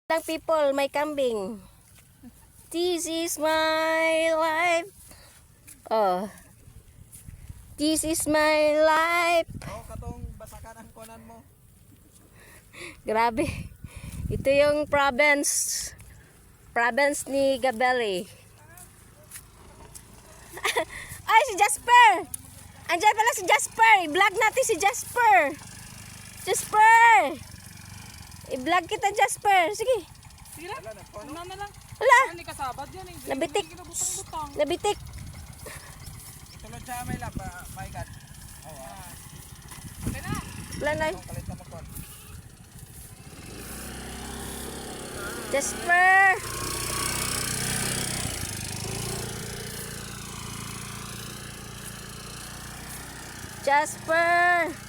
Lang people, may kambing. This is my life. Oh. This is my life. Oh, katong basakan ang kunan mo. Grabe. Ito yung province ni Gabelli. Ay, si Jasper. Andiyan pala si Jasper. I-vlog natin si Jasper. Jasper. I-vlog kita, Jasper. Sige. Sige lang. Una na lang. Wala. Hindi kasabad yan eh. Nabitik. Butang-butang. Nabitik. Itulod siya may lap, maikat. Oo. Okay na. Wala na. Kalit na magkuhan. Jasper. Jasper.